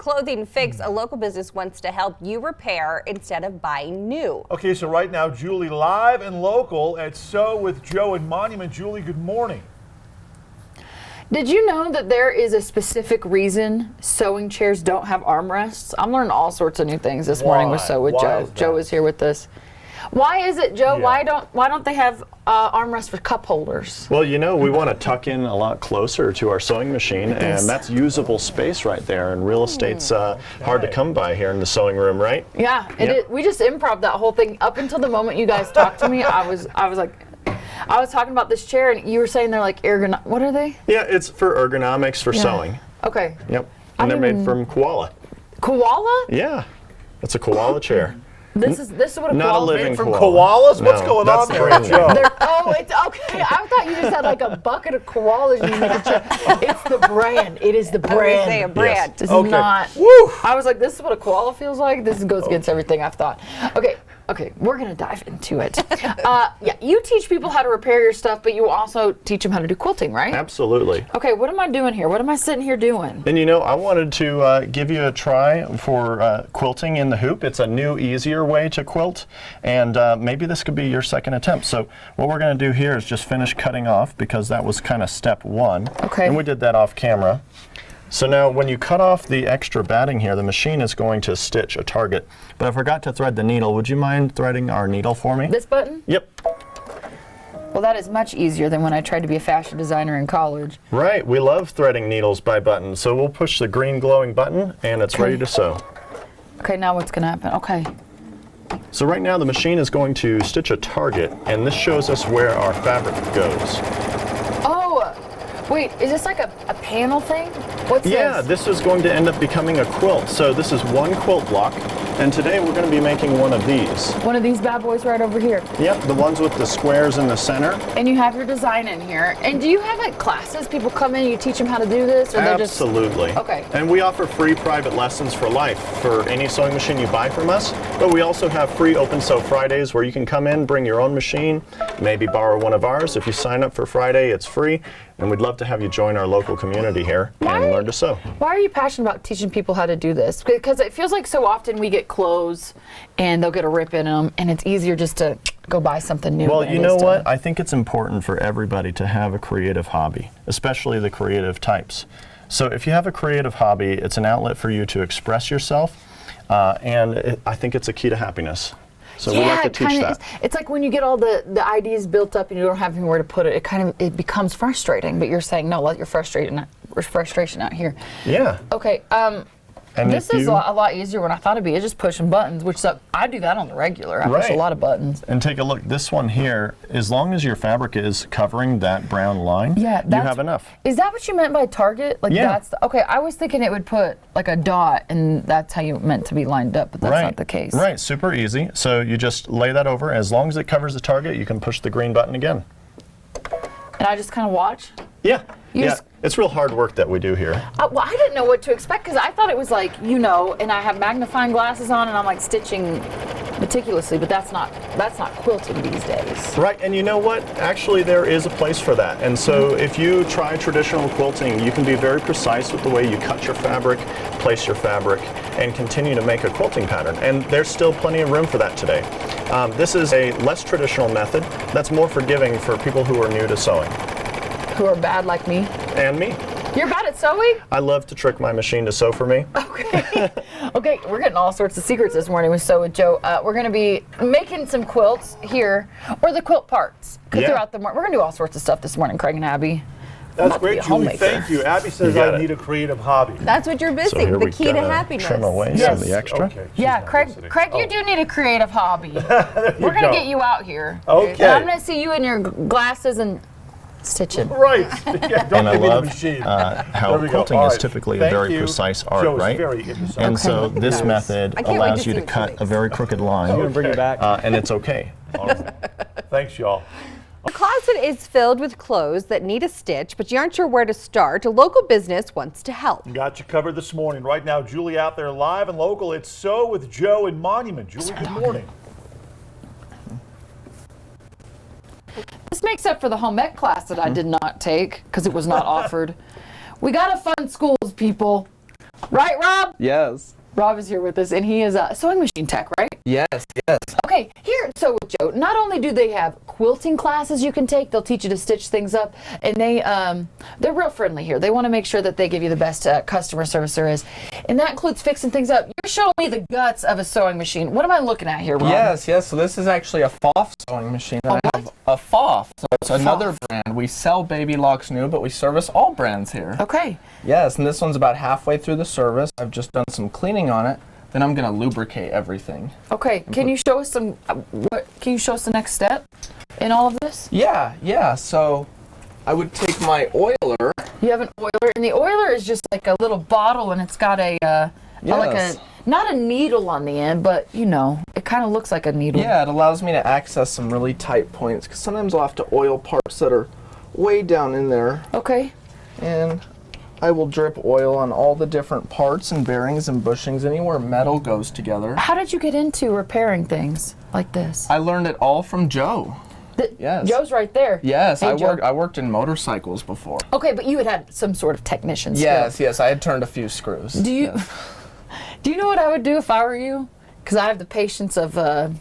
Clothing Fix, a local business wants to help you repair instead of buying new. Okay, so right now, Julie live and local at Sew with Joe in Monument. Julie, good morning. Did you know that there is a specific reason sewing chairs don't have armrests? I'm learning all sorts of new things this morning with Sew with Joe. Joe is here with us. Why is it, Joe? Yeah. Why don't they have armrests for cup holders? Well, you know, we want to tuck in a lot closer to our sewing machine, and that's usable space right there. And real estate's hard to come by here in the sewing room, right? Yeah, Yep. we just improv that whole thing up until the moment you guys talked to me. I was talking about this chair, and you were saying they're like what are they? Yeah, it's for ergonomics for sewing. Okay. Yep. And they're made from koala. Koala? Yeah. It's a koala chair. This is what a Not a koala living From koala. koalas? What's going that's on the there, brand Joe? Oh, it's okay. I thought you just had like a bucket of koalas and you make a chair. It's the brand. It is the I was gonna brand. say a brand. This Okay. is not. Woo! I was like, this is what a koala feels like. This goes against everything I've thought. Okay, we're gonna dive into it. Yeah, you teach people how to repair your stuff, but you also teach them how to do quilting, right? Absolutely. Okay, what am I doing here? What am I sitting here doing? And you know, I wanted to give you a try for quilting in the hoop. It's a new, easier way to quilt, and maybe this could be your second attempt. So what we're going to do here is just finish cutting off, because that was kind of step one. Okay. And we did that off camera. So now when you cut off the extra batting here, the machine is going to stitch a target. But I forgot to thread the needle. Would you mind threading our needle for me? This button? Yep. Well, that is much easier than when I tried to be a fashion designer in college. Right, we love threading needles by buttons. So we'll push the green glowing button, and it's ready to sew. Okay, now what's gonna happen? Okay. So right now the machine is going to stitch a target, and this shows us where our fabric goes. Oh, wait, is this like a panel thing? What's Yeah, this? this is going to end up becoming a quilt. So this is one quilt block, and today we're going to be making one of these. One of these bad boys right over here. Yep, the ones with the squares in the center. And you have your design in here. And do you have like classes? People come in, you teach them how to do this, or they're just Absolutely. Okay. And we offer free private lessons for life for any sewing machine you buy from us. But we also have free Open Sew Fridays where you can come in, bring your own machine, maybe borrow one of ours. If you sign up for Friday, it's free. And we'd love to have you join our local community here and learn to sew. Why are you passionate about teaching people how to do this? Because it feels like so often we get clothes and they'll get a rip in them, and it's easier just to go buy something new. Well, than you it know is what? I think it's important for everybody to have a creative hobby, especially the creative types. So if you have a creative hobby, it's an outlet for you to express yourself, and I think it's a key to happiness. So we like to teach that. It's like when you get all the ideas built up and you don't have anywhere to put it, it becomes frustrating. But you're saying, no, let your frustration out here. Yeah. Okay. And This is a lot easier than I thought it'd be. It's just pushing buttons, which I do that on the regular. I push a lot of buttons. And take a look. This one here, as long as your fabric is covering that brown line, you have enough. Is that what you meant by target? Like Yeah. Okay, I was thinking it would put like a dot and that's how you meant to be lined up, but that's not the case. Right, super easy. So you just lay that over. As long as it covers the target, you can push the green button again. And I just kind of watch? Yeah. You It's real hard work that we do here. Well, I didn't know what to expect because I thought it was like, and I have magnifying glasses on and I'm like stitching meticulously, but that's not quilting these days. Right, and you know what? Actually, there is a place for that. And so if you try traditional quilting, you can be very precise with the way you cut your fabric, place your fabric, and continue to make a quilting pattern. And there's still plenty of room for that today. This is a less traditional method that's more forgiving for people who are new to sewing. Who are bad like me? And me. You're bad at sewing? I love to trick my machine to sew for me. Okay. Okay, we're getting all sorts of secrets this morning with Sew with Joe. We're going to be making some quilts here, or the quilt parts. Because throughout the morning, we're going to do all sorts of stuff this morning, Craig and Abby. That's great, Julie. Thank you. Abby says I need a creative hobby. That's what you're So missing, here the we key to gotta happiness. trim away some of the extra. Okay. Yeah, Craig, you do need a creative hobby. We're going to get you out here. Okay. And I'm going to see you in your glasses and stitching. Right. Yeah, don't And I give me the love machine. how There we go. quilting All is right. typically a Thank very you. precise art, Joe is right? very into sewing. And so this method I can't wait allows to you see to what cut she a very crooked line. I'm gonna bring it back. And it's okay. All right. Thanks, y'all. The closet is filled with clothes that need a stitch, but you aren't sure where to start. A local business wants to help. Got you covered this morning. Right now, Julie out there live and local. It's Sew with Joe in Monument. Julie, good morning. This makes up for the home ec class that I did not take because it was not offered. We gotta fund schools, people. Right, Rob? Yes. Rob is here with us, and he is a sewing machine tech, right? Yes, yes. Okay, here at Sew with Joe, not only do they have quilting classes you can take, they'll teach you to stitch things up, and they're real friendly here. They want to make sure that they give you the best customer service there is, and that includes fixing things up. You're showing me the guts of a sewing machine. What am I looking at here, Rob? Yes, yes. So this is actually a FOF sewing machine. And I have a FOF. So it's another brand. We sell Baby Locks New, but we service all brands here. Okay. Yes, and this one's about halfway through the service. I've just done some cleaning on it. Then I'm gonna lubricate everything. Okay. Can you show us some? Can you show us the next step in all of this? Yeah, yeah. So I would take my oiler. You have an oiler, and the oiler is just like a little bottle, and it's got Yes. not a needle on the end, but you know, it kind of looks like a needle. Yeah, it allows me to access some really tight points because sometimes I'll have to oil parts that are way down in there, Okay. and I will drip oil on all the different parts and bearings and bushings, anywhere metal goes together. How did you get into repairing things like this? I learned it all from Joe. Yes. Joe's right there. Yes, Hey, Joe. I worked in motorcycles before. Okay, but you had some sort of technician skill. Yes, yes, I had turned a few screws. Do you Yes. do you know what I would do if I were you? Because I have the patience of a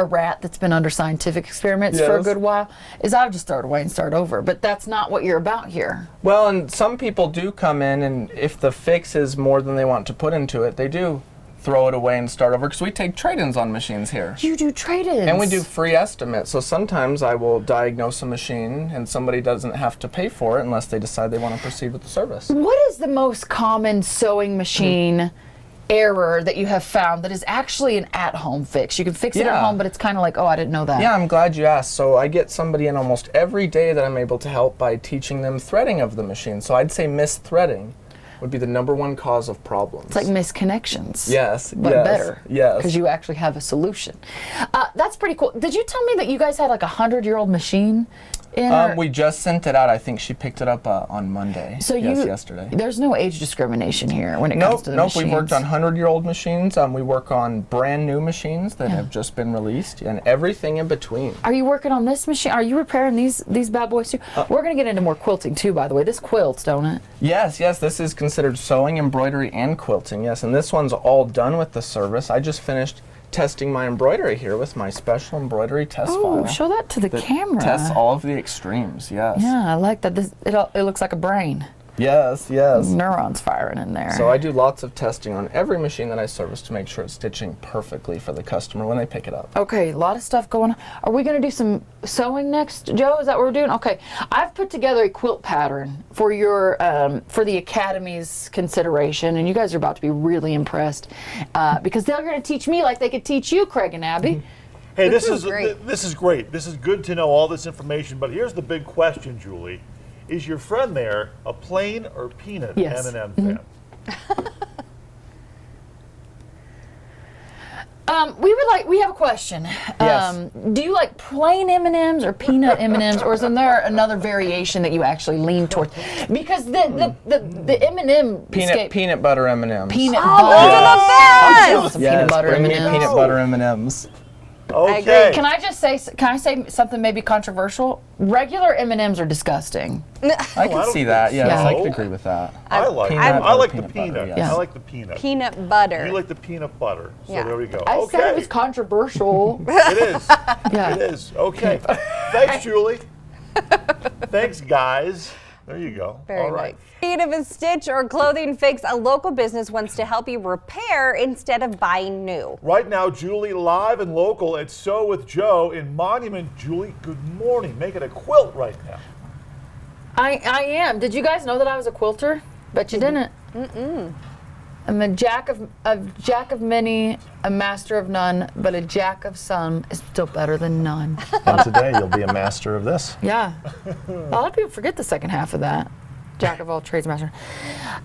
rat that's been under scientific experiments for a Yes. good while. Is I would just throw it away and start over. But that's not what you're about here. Well, and some people do come in, and if the fix is more than they want to put into it, they do throw it away and start over, because we take trade-ins on machines here. You do trade-ins. And we do free estimates, so sometimes I will diagnose a machine and somebody doesn't have to pay for it unless they decide they want to proceed with the service. What is the most common sewing machine error that you have found that is actually an at-home fix? You can fix it at Yeah. home, but it's kind of like, oh, I didn't know that. Yeah, I'm glad you asked. So I get somebody in almost every day that I'm able to help by teaching them threading of the machine. So I'd say misthreading would be the #1 cause of problems. It's like misconnections. Yes, But yes, better. yes. Because you actually have a solution. That's pretty cool. Did you tell me that you guys had like a 100-year-old machine in? Or- We just sent it out. I think she picked it up on Monday. so yes, you, yesterday. There's no age discrimination here when it comes Nope, to the nope. machines. We've worked on 100-year-old machines. We work on brand new machines that have just been released, and everything in between. Are you working on this machine? Are you repairing these bad boys too? We're going to get into more quilting too, by the way. This quilts, don't it? Yes, yes. This is considered sewing, embroidery, and quilting. Yes, and this one's all done with the service. I just finished testing my embroidery here with my special embroidery test Oh, file. show that to the camera. Tests all of the extremes. Yes. Yeah, I like that. It looks like a brain. Yes, yes. Neurons firing in there. So I do lots of testing on every machine that I service to make sure it's stitching perfectly for the customer when they pick it up. Okay, a lot of stuff going on. Are we going to do some sewing next, Joe? Is that what we're doing? Okay, I've put together a quilt pattern for your for the Academy's consideration, and you guys are about to be really impressed because they're going to teach me like they could teach you, Craig and Abby. Hey, This this is is great. this is great. This is good to know all this information. But here's the big question, Julie: is your friend there a plain or peanut Yes. M&M fan? We have a question. Yes. Do you like plain M&Ms or peanut M&Ms, or is there another variation that you actually lean toward? Because the M&M Peanut butter M&Ms. peanut Oh, butter. those are the best! I'm feeling some Yes, peanut butter bring me M&Ms. peanut butter M&Ms. Okay. Can I just say? Can I say something maybe controversial? Regular M&Ms are disgusting. I I can don't see that. think Yes, I so. could agree with that. I like Peanut I butter, like the peanut butter, peanut. yes. I like the peanut. Peanut butter. You like the peanut butter. So Yeah. there we go. I okay. said it was controversial. It is. Yeah. It is. Okay. Thanks, Julie. Thanks, guys. There you go. Very All right. nice. Need of a stitch or clothing fix, a local business wants to help you repair instead of buying new. Right now, Julie live and local at Sew with Joe in Monument. Julie, good morning. Making a quilt right now. I am. Did you guys know that I was a quilter? Bet you didn't. I'm a jack of many, a master of none, but a jack of some is still better than none. And today you'll be a master of this. Yeah. A lot of people forget the second half of that. Jack of all trades master.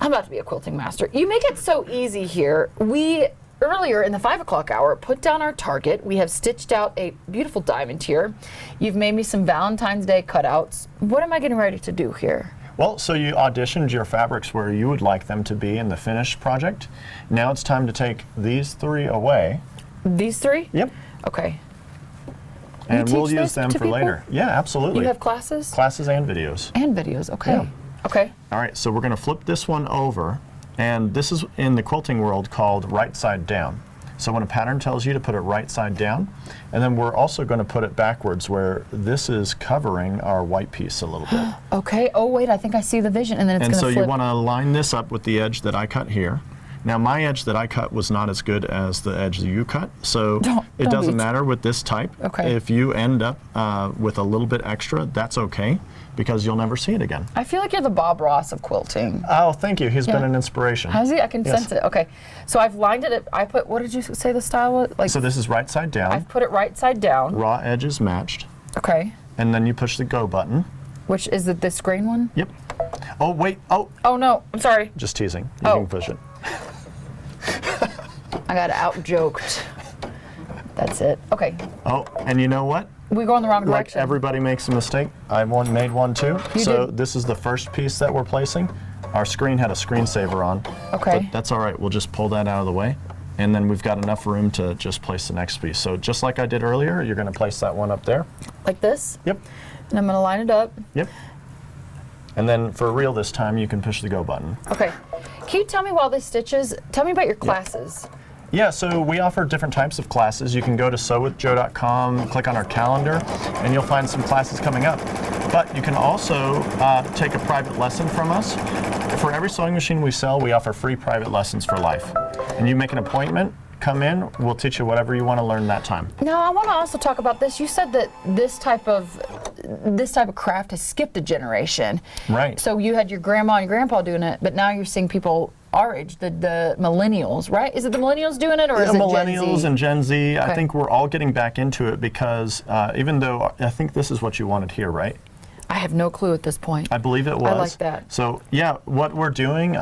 I'm about to be a quilting master. You make it so easy here. We, earlier in the 5 o'clock hour, put down our target. We have stitched out a beautiful diamond here. You've made me some Valentine's Day cutouts. What am I getting ready to do here? Well, so you auditioned your fabrics where you would like them to be in the finished project. Now it's time to take these 3 away. These 3? Yep. Okay. And teach we'll this use them to for people? later. Yeah, absolutely. You have classes? Classes and videos. And videos, okay. Yeah. Okay. All right, so we're going to flip this one over And this is in the quilting world called right side down. So when a pattern tells you to put it right side down, and then we're also going to put it backwards where this is covering our white piece a little bit. Okay. Oh wait, I think I see the vision, and then it's And going so to flip. you want to line this up with the edge that I cut here. Now my edge that I cut was not as good as the edge that you cut, so Don't it doesn't be- matter with this type. Okay. If you end up with a little bit extra, that's okay, because you'll never see it again. I feel like you're the Bob Ross of quilting. Oh, thank you. He's Yeah. been an inspiration. Has he? I can Yes. sense it. Okay. So I've lined it. I put. What did you say the style was? Like So this is right side down, I've put it right side down. raw edges matched, Okay. and then you push the go button. Which is it? This green one? Yep. Oh, wait. Oh, Oh no! I'm sorry. just teasing. You Oh. can push it. I got out joked. That's it. Okay. Oh, and you know what? We go in the wrong Like direction. everybody makes a mistake. I made one too. You So did. this is the first piece that we're placing. Our screen had a screensaver on. Okay. But that's all right. We'll just pull that out of the way. And then we've got enough room to just place the next piece. So just like I did earlier, you're going to place that one up there. Like this, Yep. and I'm gonna line it up. Yep. And then for real this time, you can push the go button. Okay. Can you tell me while this stitches? Tell me about your classes. Yeah, so we offer different types of classes. You can go to sewwithjoe.com, click on our calendar, and you'll find some classes coming up. But you can also take a private lesson from us. For every sewing machine we sell, we offer free private lessons for life. And you make an appointment, come in, we'll teach you whatever you want to learn that time. Now I want to also talk about this. You said that this type of craft has skipped a generation. Right. So you had your grandma and your grandpa doing it, but now you're seeing people our age, the millennials, right? Is it the millennials doing it, or is it millennials Gen Z? and Gen Z, I Okay. think we're all getting back into it because even though I think this is what you wanted here, right? I have no clue at this point. I believe it was. like that. So yeah, what we're doing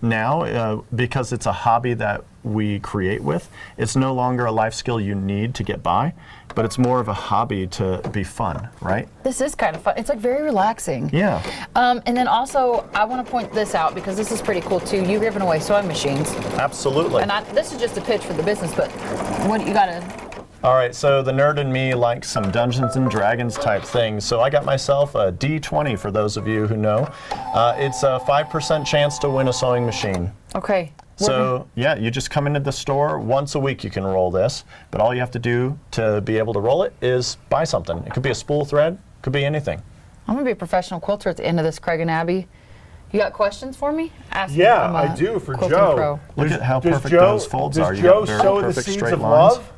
now, because it's a hobby that we create with, it's no longer a life skill you need to get by, but it's more of a hobby to be fun, right? This is kind of fun. It's like very relaxing. Yeah. And then also, I want to point this out because this is pretty cool too. You're giving away sewing machines, Absolutely. and this is just a pitch for the business. But what you gotta? All right, so the nerd in me likes some Dungeons and Dragons type things. So I got myself a D20 for those of you who know. It's a 5% chance to win a sewing machine. Okay. So yeah, you just come into the store once a week. You can roll this, but all you have to do to be able to roll it is buy something. It could be a spool thread, could be anything. I'm gonna be a professional quilter at the end of this, Craig and Abby. You got questions for me? Ask me. Yeah, I'm a I do for quilting Joe. pro. Look at how Does perfect Joe- those folds does are. You Joe got very sow the perfect seeds straight of lines. love?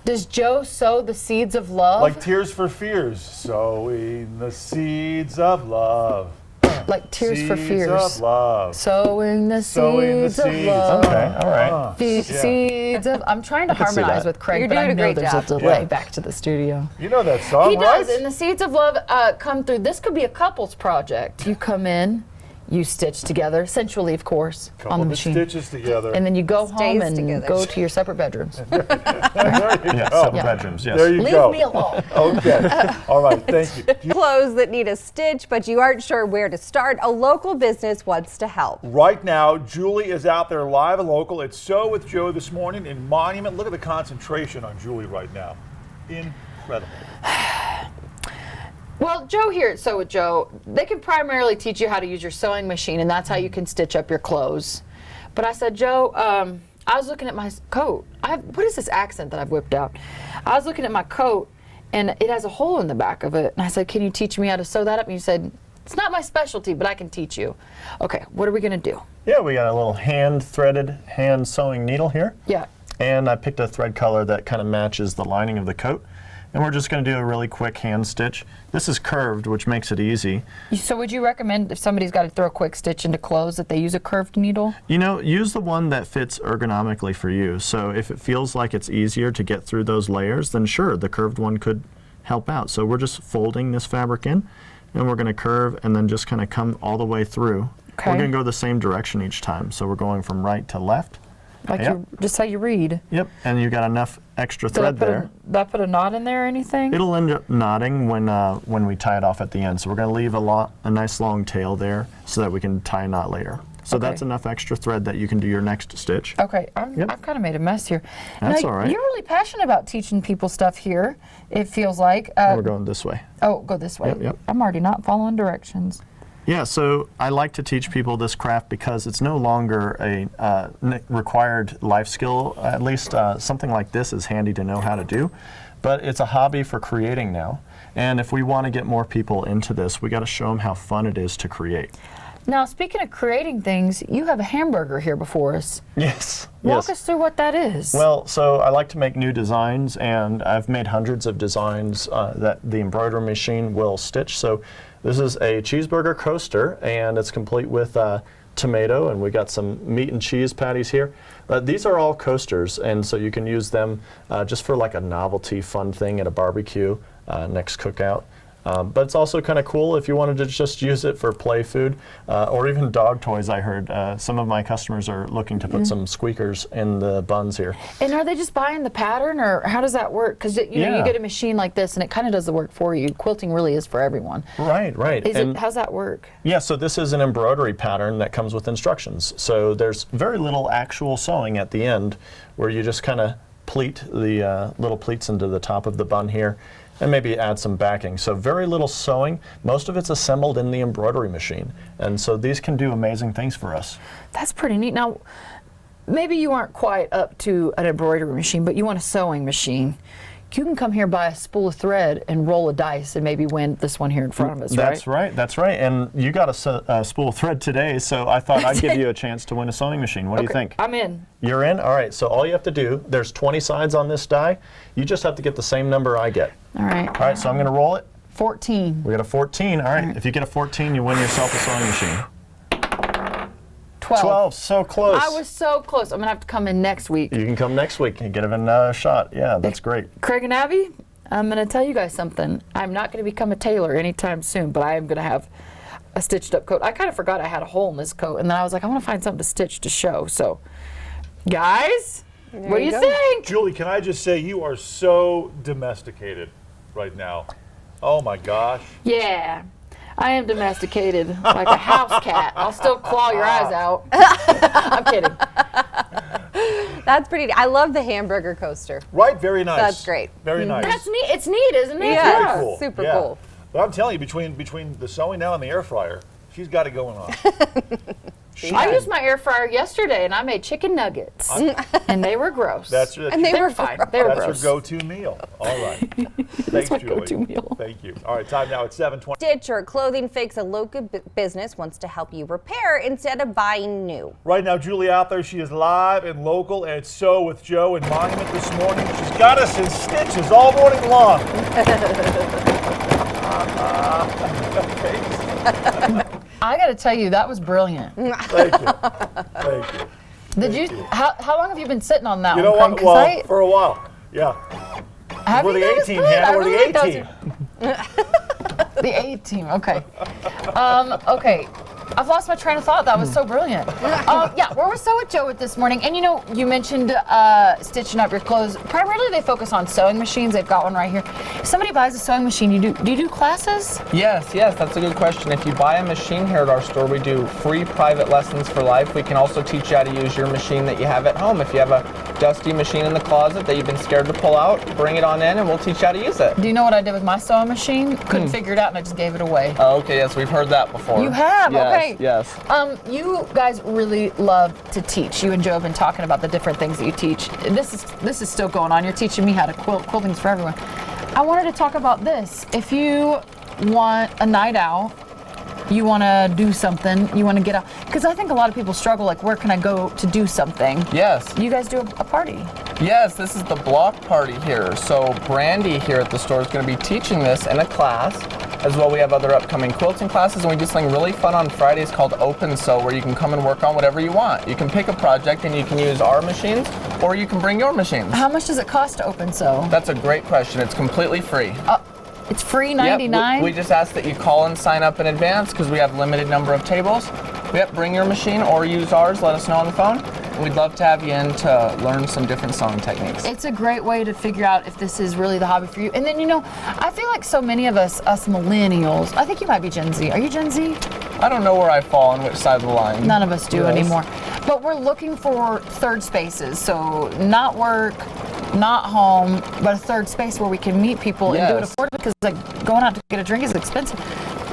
Does Joe sow the seeds of love? Like Tears for Fears, sowing the seeds of love. Like Tears for Seeds Fears. of love. Sowing the Sowing the seeds of seeds. love. Okay, all right. The seeds of. I'm trying to can see harmonize that. with Craig, You're but doing I a know great there's job. a delay Yeah. back to the studio. You know that song, He right? does, and the seeds of love come through. This could be a couples project. You come in, you stitch together, sensually, of course, Couple on the of machine, stitches together. and then you go home Stays and together. go to your separate bedrooms. there you Yeah, go. separate bedrooms, yes. There you Leave go. me alone. Okay. All right. Thank you. Clothes that need a stitch, but you aren't sure where to start, a local business wants to help. Right now, Julie is out there live and local. It's Sew with Joe this morning in Monument. Look at the concentration on Julie right now. Incredible. Well, Joe here at Sew with Joe, they can primarily teach you how to use your sewing machine, and that's how you can stitch up your clothes. But I said, Joe, I was looking at my coat. What is this accent that I've whipped out? I was looking at my coat, and it has a hole in the back of it. And I said, can you teach me how to sew that up? And you said, it's not my specialty, but I can teach you. Okay, what are we going to do? Yeah, we got a little hand-threaded, hand sewing needle here. Yeah. And I picked a thread color that kind of matches the lining of the coat. And we're just going to do a really quick hand stitch. This is curved, which makes it easy. So would you recommend if somebody's got to throw a quick stitch into clothes that they use a curved needle? You know, use the one that fits ergonomically for you. So if it feels like it's easier to get through those layers, then sure, the curved one could help out. So we're just folding this fabric in, and we're going to curve and then just kind of come all the way through. Okay. We're going to go the same direction each time. So we're going from right to left. Like Yep. just how you read. Yep, and you got enough extra Did I thread put there. did I put a knot in there or anything? It'll end up knotting when we tie it off at the end. So we're going to leave a nice long tail there so that we can tie a knot later. So Okay. that's enough extra thread that you can do your next stitch. Okay, Yep. I've kind of made a mess here. That's Now, all right. You're really passionate about teaching people stuff here, it feels like. We're going this way. Oh, go this way. Yep, yep. I'm already not following directions. Yeah, so I like to teach people this craft because it's no longer a required life skill. At least something like this is handy to know how to do. But it's a hobby for creating now. And if we want to get more people into this, we got to show them how fun it is to create. Now, speaking of creating things, you have a hamburger here before us. Yes. Walk us through what that is. Well, so I like to make new designs, and I've made hundreds of designs that the embroidery machine will stitch. So this is a cheeseburger coaster, and it's complete with tomato, and we got some meat and cheese patties here. These are all coasters, and so you can use them just for like a novelty fun thing at a barbecue next cookout. But it's also kind of cool if you wanted to just use it for play food or even dog toys. I heard some of my customers are looking to put some squeakers in the buns here. And are they just buying the pattern, or how does that work? Because you know, you get a machine like this and it kind of does the work for you. Quilting really is for everyone. Right. How's that work? Yeah, so this is an embroidery pattern that comes with instructions. So there's very little actual sewing at the end, where you just kind of pleat the little pleats into the top of the bun here, and maybe add some backing. So very little sewing. Most of it's assembled in the embroidery machine. And so these can do amazing things for us. That's pretty neat. Now, maybe you aren't quite up to an embroidery machine, but you want a sewing machine. You can come here, buy a spool of thread, and roll a dice and maybe win this one here in front of us, right? That's right. And you got a spool of thread today, so I thought I'd give you a chance to win a sewing machine. What do you think? I'm in. You're in? All right, so all you have to do, there's 20 sides on this die. You just have to get the same number I get. All right. All right, so I'm going to roll it. 14. We got a 14. All right, if you get a 14, you win yourself a sewing machine. 12, so close. I was so close. I'm going to have to come in next week. You can come next week and get a shot. Yeah, that's great. Craig and Abby, I'm going to tell you guys something. I'm not going to become a tailor anytime soon, but I am going to have a stitched up coat. I kind of forgot I had a hole in this coat, and then I was like, I want to find something to stitch to show. So, guys, what do you think? Julie, can I just say you are so domesticated right now. Oh my gosh. Yeah. I am domesticated like a house cat. I'll still claw your eyes out. I'm kidding. That's pretty. I love the hamburger coaster. Right, very nice. That's great. Very nice. That's neat. It's neat, isn't it? Yeah, Very cool. super Yeah. cool. But I'm telling you, between the sewing now and the air fryer, she's got it going on. I used my air fryer yesterday and I made chicken nuggets, and they were gross. And they were fine. They were That's gross. your go-to meal. All right. Thanks, my Julie. go-to meal. Thank you. All right, time now at 7:20. Stitch or Clothing Fix, a local business, wants to help you repair instead of buying new. Right now, Julie out there, she is live and local at Sew with Joe in Monument this morning. She's got us in stitches all morning long. I got to tell you, that was brilliant. Thank you. Thank you. Did you? How long have you been sitting on that You one? know what? Craig? 'Cause Well, for a while. Yeah. have We're you? the That was A-team, good. Hannah. I We're really the thought A-team. The A-team, okay. Okay, I've lost my train of thought. That was so brilliant. Yeah, where was Sew with Joe with this morning? And you know, you mentioned stitching up your clothes. Primarily they focus on sewing machines. They've got one right here. If somebody buys a sewing machine, do you do classes? Yes, that's a good question. If you buy a machine here at our store, we do free private lessons for life. We can also teach you how to use your machine that you have at home. If you have a dusty machine in the closet that you've been scared to pull out, bring it on in and we'll teach you how to use it. Do you know what I did with my sewing machine? Couldn't figure it out and I just gave it away. Okay, yes, we've heard that before. You have? Yes, Okay. Yes. You guys really love to teach. You and Joe have been talking about the different things that you teach. This is still going on. You're teaching me how to quilt. Quilting's for everyone. I wanted to talk about this. If you want a night out, you want to do something, you want to get out, because I think a lot of people struggle, like, where can I go to do something? Yes. You guys do a party. Yes, this is the block party here. So Brandy here at the store is going to be teaching this in a class. As well, we have other upcoming quilting classes, and we do something really fun on Fridays called Open Sew, where you can come and work on whatever you want. You can pick a project and you can use our machines, or you can bring your machines. How much does it cost to Open Sew? That's a great question. It's completely free. It's free, $99? Yep, we just ask that you call and sign up in advance because we have limited number of tables. Yep, bring your machine or use ours. Let us know on the phone. We'd love to have you in to learn some different sewing techniques. It's a great way to figure out if this is really the hobby for you. And then, you know, I feel like so many of us millennials, I think you might be Gen Z. Are you Gen Z? I don't know where I fall on which side of the line. None of us do Yes. anymore. But we're looking for third spaces. So not work, not home, but a third space where we can meet people and do it Yes. affordably, because like going out to get a drink is expensive.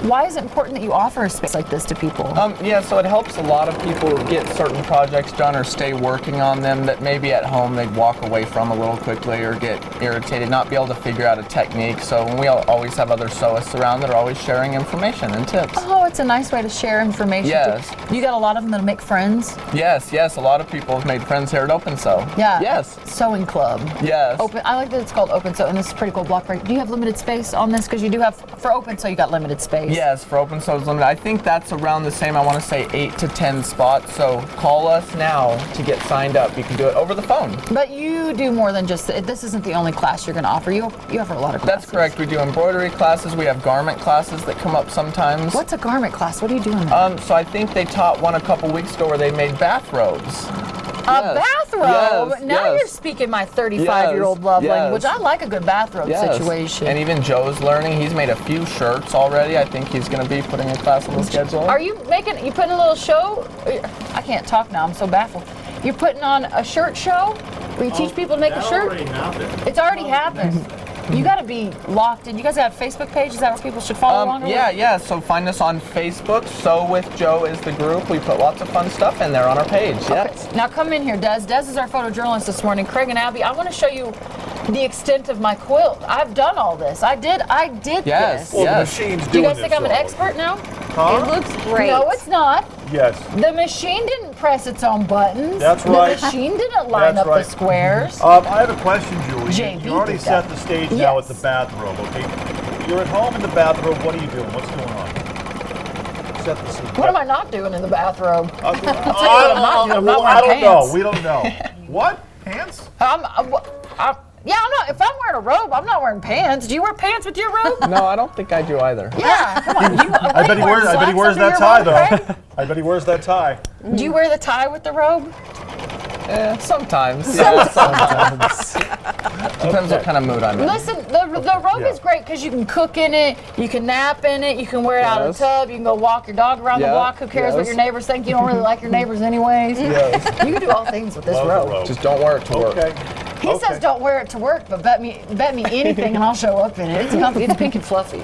Why is it important that you offer a space like this to people? Yeah, so it helps a lot of people get certain projects done or stay working on them that maybe at home they'd walk away from a little quickly or get irritated, not be able to figure out a technique. So we always have other sewists around that are always sharing information and tips. Oh, it's a nice way to share information. Yes. You got a lot of them that'll make friends? Yes, a lot of people have made friends here at Open Sew. Yeah. Yes. Sewing club. Yes. Open. I like that it's called Open Sew, and this is pretty cool block party. Do you have limited space on this? Because you do have, for Open Sew, you got limited space. Yes, for Open Sew is limited. I think that's around the same, I want to say 8 to 10 spots. So call us now to get signed up. You can do it over the phone. But you do more than just, this isn't the only class you're going to offer. You offer a lot of classes. That's correct. We do embroidery classes. We have garment classes that come up sometimes. What's a garment class? What are you doing there? So I think they taught one a couple weeks ago where they made bathrobes. A bathrobe? Yes, Now yes. you're speaking my 35-year-old love Yes. language. I like a good bathrobe situation. And even Joe's learning. He's made a few shirts already. I think he's going to be putting a class on the schedule. Are you putting a little show? I can't talk now. I'm so baffled. You're putting on a shirt show where you teach people to make a shirt? It's already happened. You got to be locked in. You guys have a Facebook page? Is that where people should follow along? Yeah. So find us on Facebook. Sew with Joe is the group. We put lots of fun stuff in there on our page. Yes. Okay. Now come in here, Des. Des is our photojournalist this morning. Craig and Abby, I want to show you the extent of my quilt. I've done all this. I did Yes. this. Well, the machine's Do you doing guys think this, I'm an though. expert now? Huh? It looks great. No, it's not. Yes. The machine didn't press its own buttons. That's right. The machine didn't line That's up right. the squares. I have a question, Julie. JB You already did set that. the stage now with Yes. the bathrobe, okay? You're at home in the bathrobe. What are you doing? What's going on? Set the scene. What am I not doing in the bathrobe? I tell you what I'm not doing. I'm not I wearing don't know. pants. We don't know. What? Pants? I'm not. If I'm wearing a robe, I'm not wearing pants. Do you wear pants with your robe? No, I don't think I do either. Yeah, come on. I bet he wears that tie, though. I bet he wears that tie. Do you wear the tie with the robe? Sometimes. Yeah, sometimes. Depends what kind of mood I'm in. Listen, the robe Yeah. is great because you can cook in it, you can nap in it, you can wear it out of the Yes. tub, you can go walk your dog around the Yeah, block. Who cares what yes. your neighbors think? You don't really like your neighbors anyways. Yes. You can do all things with this Love the robe. robe. Just don't wear it to work. Okay. He Okay. says don't wear it to work, but bet me anything and I'll show up in it. It's comfy, it's pink and fluffy. We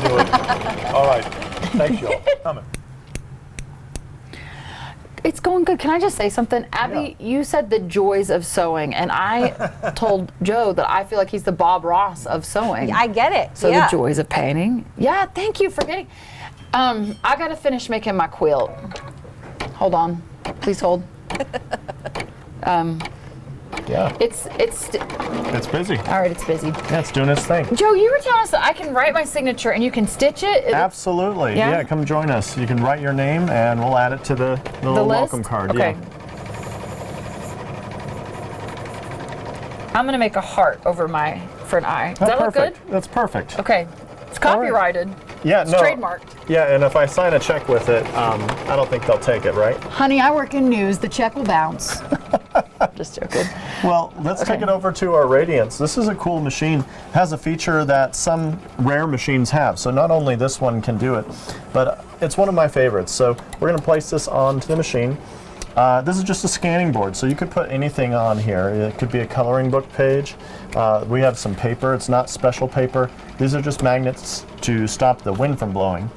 do it. All right. Thanks, Joe. Coming. It's going good. Can I just say something? Abby, you said the joys of sewing, and I told Joe that I feel like he's the Bob Ross of sewing. I get it. So yeah. the joys of painting. Yeah, thank you for getting. I gotta finish making my quilt. Hold on, please hold. Yeah, It's it's busy. all right. It's busy. Yeah, it's doing its thing. Joe, you were telling us that I can write my signature and you can stitch it. Absolutely. Yeah? Yeah, come join us. You can write your name and we'll add it to the little list? welcome card. Okay. Yeah. I'm gonna make a heart over for an eye. Does That's that look perfect. good? That's perfect. Okay. It's copyrighted. Yeah, It's no. trademarked. Yeah, and if I sign a check with it, I don't think they'll take it, right? Honey, I work in news. The check will bounce. Just joking. Well, let's take it over to our Radiance. This is a cool machine. It has a feature that some rare machines have. So not only this one can do it, but it's one of my favorites. So we're going to place this onto the machine. This is just a scanning board, so you could put anything on here. It could be a coloring book page. We have some paper. It's not special paper. These are just magnets to stop the wind from blowing.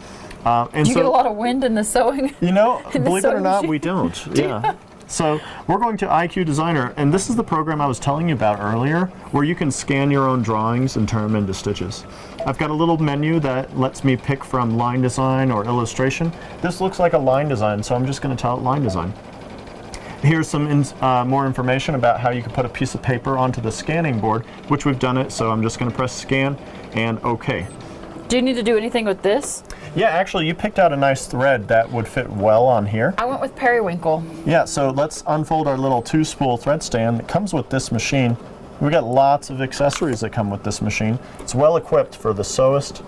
And Do you get a lot of wind in the sewing? You know, in the believe it or sewing not, machine? we don't. Yeah. So we're going to IQ Designer, and this is the program I was telling you about earlier, where you can scan your own drawings and turn them into stitches. I've got a little menu that lets me pick from line design or illustration. This looks like a line design, so I'm just going to tell it line design. Here's some more information about how you can put a piece of paper onto the scanning board, which we've done it, so I'm just going to press scan and OK. Do you need to do anything with this? Yeah, actually, you picked out a nice thread that would fit well on here. I went with periwinkle. Yeah, so let's unfold our little 2-spool thread stand that comes with this machine. We got lots of accessories that come with this machine. It's well equipped for the sewist,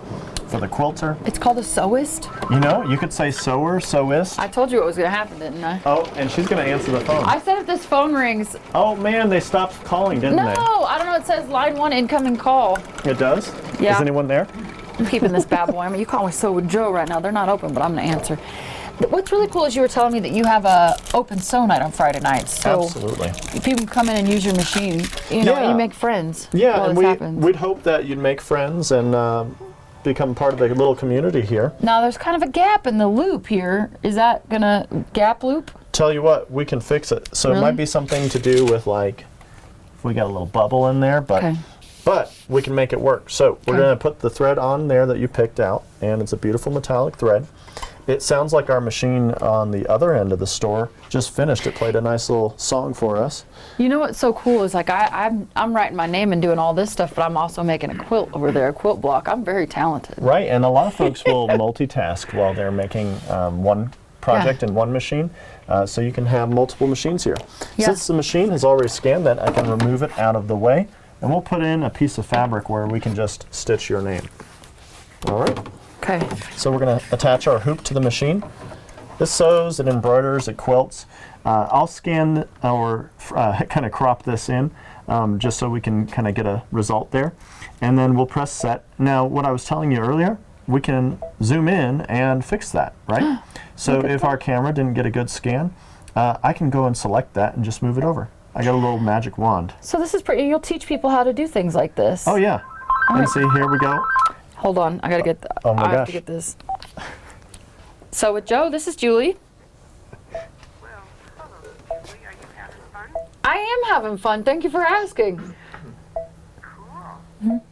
for the quilter. It's called a sewist. You know, you could say sewer, sewist. I told you what was going to happen, didn't I? Oh, and she's going to answer the phone. I said if this phone rings. Oh man, they stopped calling, didn't No, I don't know. It says line 1 incoming call. they? It does? Yeah. Is anyone there? I'm keeping this bad boy. I mean, you call me Sew with Joe right now. They're not open, but I'm going to answer. What's really cool is you were telling me that you have a open sew night on Friday nights. So Absolutely. people can come in and use your machine. You know, Yeah. you make friends. Yeah, while and this happens. we'd hope that you'd make friends and become part of the little community here. Now there's kind of a gap in the loop here. Is that gonna gap loop? Tell you what, we can fix it. So it Really? might be something to do with like, if we got a little bubble in there, but Okay. but we can make it work. So we're Okay. going to put the thread on there that you picked out, and it's a beautiful metallic thread. It sounds like our machine on the other end of the store just finished. It played a nice little song for us. You know what's so cool is like I'm writing my name and doing all this stuff, but I'm also making a quilt over there, a quilt block. I'm very talented. Right, and a lot of folks will multitask while they're making one project in one machine. So you can have multiple machines here. Yeah. Since the machine has already scanned that, I can remove it out of the way, and we'll put in a piece of fabric where we can just stitch your name. All right. Okay. So we're going to attach our hoop to the machine. This sews, it embroiders, it quilts. I'll scan or kind of crop this in just so we can kind of get a result there. And then we'll press set. Now, what I was telling you earlier, we can zoom in and fix that, right? So if our camera didn't get a good scan, I can go and select that and just move it over. I got a little magic wand. So this is pretty. You'll teach people how to do things like this. Oh yeah. And see, here we go. Hold on, I gotta get. Oh my I have gosh. to get this. So with Joe, this is Julie. Well, hello, Julie. Are you having fun? I am having fun. Thank you for asking. Cool.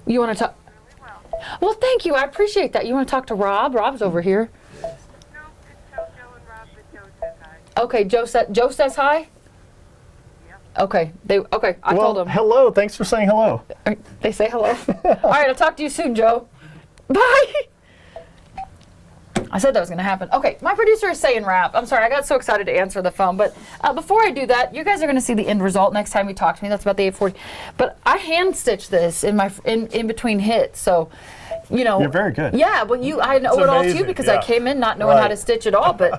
You want to talk? Really well. Well, thank you. I appreciate that. You want to talk to Rob? Rob's over here. No, just tell Joe and Rob that Joe says hi. Okay, Joe says hi. Yep. Okay, I Well, told him. hello. Thanks for saying hello. They say hello. All right, I'll talk to you soon, Joe. Bye. I said that was going to happen. Okay, my producer is saying wrap. I'm sorry, I got so excited to answer the phone. But before I do that, you guys are going to see the end result next time you talk to me. That's about the 840. But I hand stitched this in between hits, so you know. You're very good. Yeah, well, I know it all too amazing, because I yeah. came in not knowing how Right. to stitch at all. But,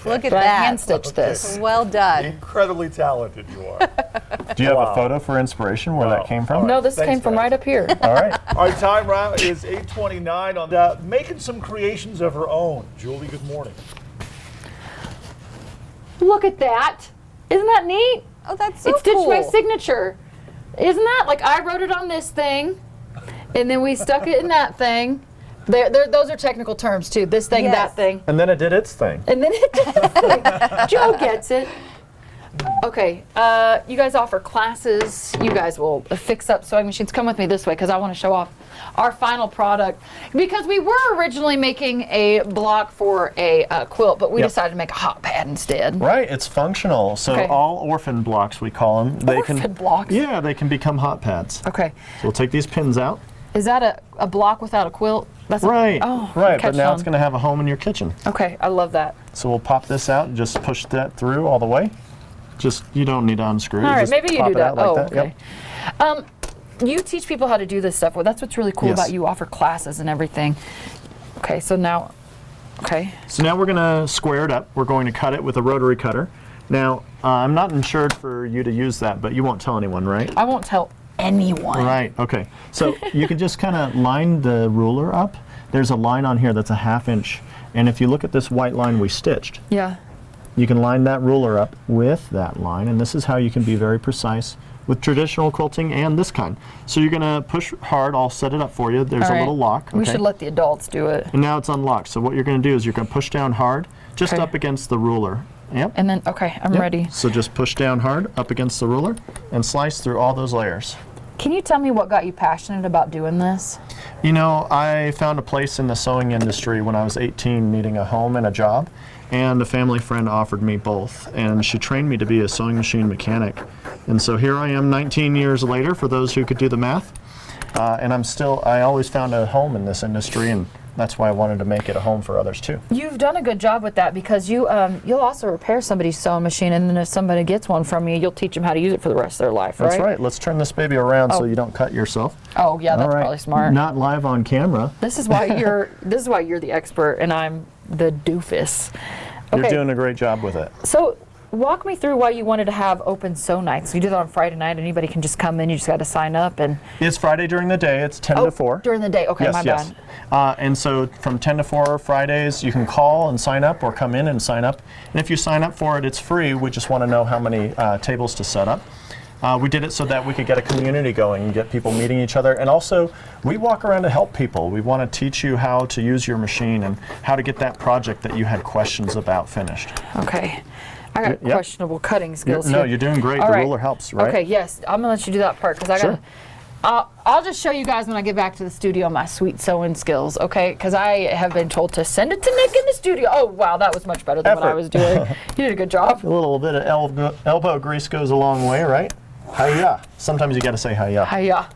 Look at but I that. hand stitched this. Well done. Incredibly talented you are. Do you have Wow. a photo for inspiration where Wow. that came from? All right. No, this Thanks, came from guys. right up here. All right. Our time now is 8:29 on making some creations of her own. Julie, good morning. Look at that! Isn't that neat? Oh, that's so It stitched cool. my signature. Isn't that like I wrote it on this thing, and then we stuck it in that thing. Those are technical terms too. This thing, Yes. that thing, And then it did its thing. and then it did this thing. Joe gets it. Okay, you guys offer classes. You guys will fix up sewing machines. Come with me this way because I want to show off our final product. Because we were originally making a block for a quilt, but we Yep. decided to make a hot pad instead. Right, it's functional. So Okay. all orphan blocks, we call them. They Orphan blocks? Yeah, they can become hot pads. Okay, So we'll take these pins out. is that a block without a quilt? That's Right, Oh, right. catch But now on. it's going to have a home in your kitchen. Okay, I love that. So we'll pop this out and just push that through all the way. Just, you don't need to unscrew. All right, just maybe you pop do it out that. like Oh, that. okay. Yep. You teach people how to do this stuff. Well, that's what's really cool Yes. about you. Offer classes and everything. Okay, so now, okay. So now we're going to square it up. We're going to cut it with a rotary cutter. Now, I'm not insured for you to use that, but you won't tell anyone, right? I won't tell anyone. Right, okay. So you can just kind of line the ruler up. There's a line on here that's a 1/2 inch. And if you look at this white line we stitched, Yeah. you can line that ruler up with that line. And this is how you can be very precise with traditional quilting and this kind. So you're going to push hard. I'll set it up for you. There's All a right. little lock. We okay? should let the adults do it. And now it's unlocked. So what you're going to do is you're going to push down hard, just Okay. up against the ruler. Yep. And then, okay, I'm Yep. ready. So just push down hard up against the ruler and slice through all those layers. Can you tell me what got you passionate about doing this? You know, I found a place in the sewing industry when I was 18, needing a home and a job, and a family friend offered me both, and she trained me to be a sewing machine mechanic. And so here I am 19 years later, for those who could do the math, and I always found a home in this industry, and that's why I wanted to make it a home for others too. You've done a good job with that because you'll also repair somebody's sewing machine, and then if somebody gets one from you, you'll teach them how to use it for the rest of their life, right? That's right. Let's turn this baby around so Oh. you don't cut yourself. Oh, yeah, that's All right. probably smart. Not live on camera. This is why you're the expert and I'm the doofus. You're Okay. doing a great job with it. So walk me through why you wanted to have open sew nights. You do that on Friday night. Anybody can just come in. You just got to sign up and It's Friday during the day. It's 10 to 4. during the day. Okay, Yes, my yes. bad. And so from 10 to 4 Fridays, you can call and sign up or come in and sign up. And if you sign up for it, it's free. We just want to know how many tables to set up. We did it so that we could get a community going and get people meeting each other. And also, we walk around to help people. We want to teach you how to use your machine and how to get that project that you had questions about finished. Okay. I got Yep. questionable cutting skills No, here. you're doing great. All The right. ruler helps, right? Okay, yes. I'm going to let you do that part because I Sure. got to. I'll just show you guys when I get back to the studio my sweet sewing skills, okay? Because I have been told to send it to Nick in the studio. Oh, wow, that was much better than what I Effort. was doing. You did a good job. A little bit of elbow grease goes a long way, right? Hiya. Sometimes you got to say hiya. Hiya.